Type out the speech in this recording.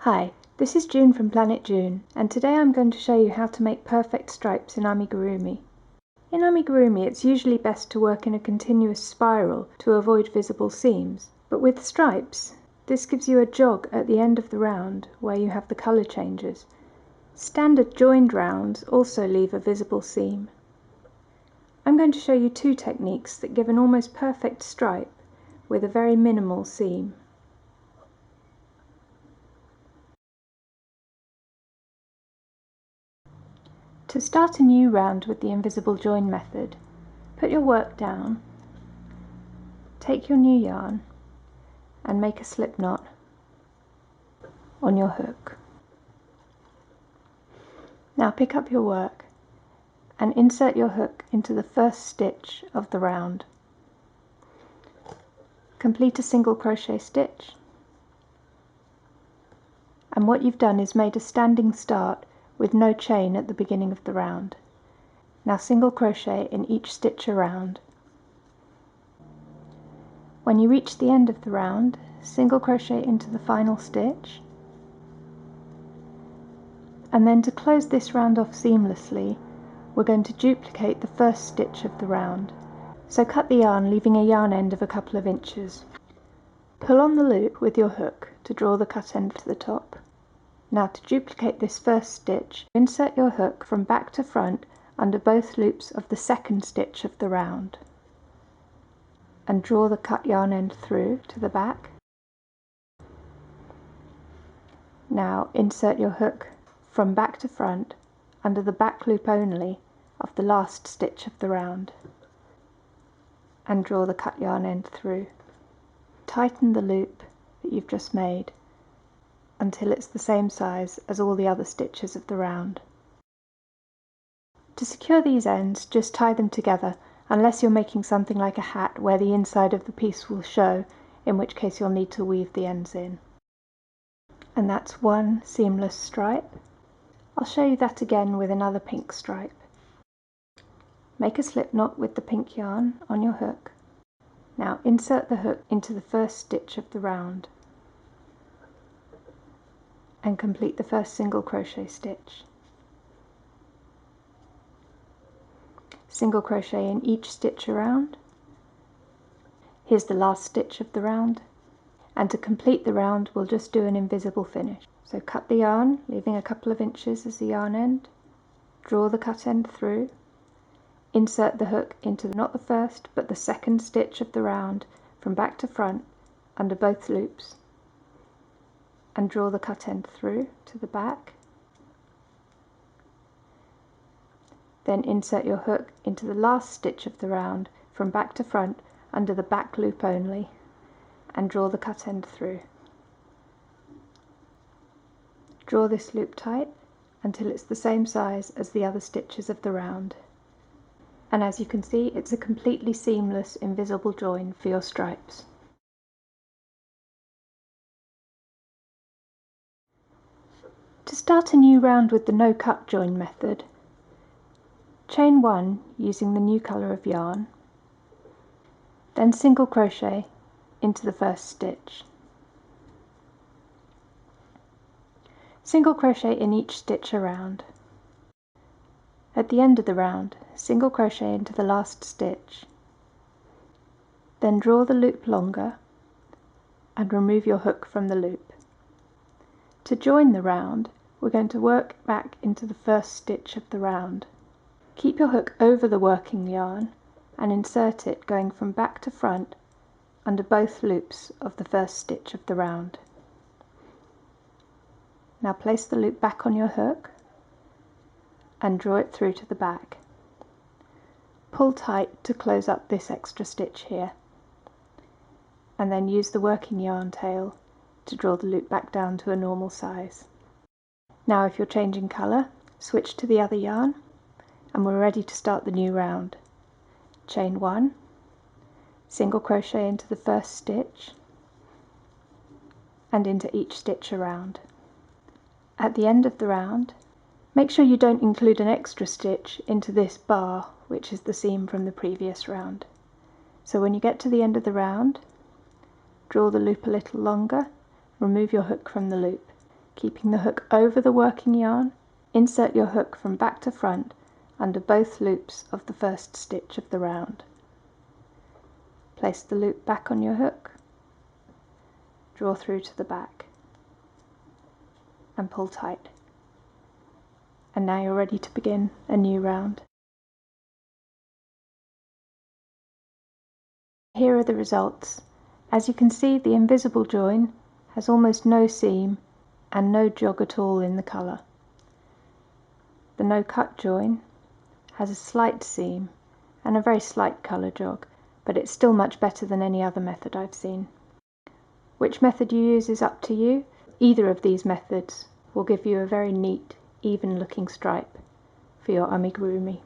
Hi, this is June from Planet June, and today I'm going to show you how to make perfect stripes in Amigurumi. In Amigurumi it's usually best to work in a continuous spiral to avoid visible seams, but with stripes this gives you a jog at the end of the round where you have the colour changes. Standard joined rounds also leave a visible seam. I'm going to show you two techniques that give an almost perfect stripe with a very minimal seam. To start a new round with the invisible join method, put your work down, take your new yarn and make a slip knot on your hook. Now pick up your work and insert your hook into the first stitch of the round. Complete a single crochet stitch, and what you've done is made a standing start with no chain at the beginning of the round. Now single crochet in each stitch around. When you reach the end of the round, single crochet into the final stitch, and then to close this round off seamlessly we're going to duplicate the first stitch of the round. So cut the yarn, leaving a yarn end of a couple of inches. Pull on the loop with your hook to draw the cut end to the top. Now to duplicate this first stitch, insert your hook from back to front under both loops of the second stitch of the round and draw the cut yarn end through to the back. Now insert your hook from back to front under the back loop only of the last stitch of the round and draw the cut yarn end through. Tighten the loop that you've just made until it's the same size as all the other stitches of the round. To secure these ends, just tie them together, unless you're making something like a hat where the inside of the piece will show, in which case you'll need to weave the ends in. And that's one seamless stripe. I'll show you that again with another pink stripe. Make a slip knot with the pink yarn on your hook. Now insert the hook into the first stitch of the round and complete the first single crochet stitch. Single crochet in each stitch around. Here's the last stitch of the round, and to complete the round we'll just do an invisible finish. So cut the yarn, leaving a couple of inches as the yarn end, draw the cut end through, insert the hook into not the first but the second stitch of the round from back to front under both loops, and draw the cut end through to the back. Then insert your hook into the last stitch of the round from back to front under the back loop only and draw the cut end through. Draw this loop tight until it's the same size as the other stitches of the round. And as you can see, it's a completely seamless invisible join for your stripes. To start a new round with the no cut join method, chain 1 using the new colour of yarn, then single crochet into the first stitch. Single crochet in each stitch around. At the end of the round, single crochet into the last stitch, then draw the loop longer and remove your hook from the loop. To join the round, we're going to work back into the first stitch of the round. Keep your hook over the working yarn and insert it going from back to front under both loops of the first stitch of the round. Now place the loop back on your hook and draw it through to the back. Pull tight to close up this extra stitch here, and then use the working yarn tail to draw the loop back down to a normal size. Now if you're changing colour, switch to the other yarn and we're ready to start the new round. Chain 1, single crochet into the first stitch and into each stitch around. At the end of the round, make sure you don't include an extra stitch into this bar, which is the seam from the previous round. So when you get to the end of the round, draw the loop a little longer, remove your hook from the loop. Keeping the hook over the working yarn, insert your hook from back to front under both loops of the first stitch of the round. Place the loop back on your hook, draw through to the back and pull tight. And now you're ready to begin a new round. Here are the results. As you can see, the invisible join has almost no seam and no jog at all in the colour. The no cut join has a slight seam and a very slight colour jog, but it's still much better than any other method I've seen. Which method you use is up to you. Either of these methods will give you a very neat, even looking stripe for your amigurumi.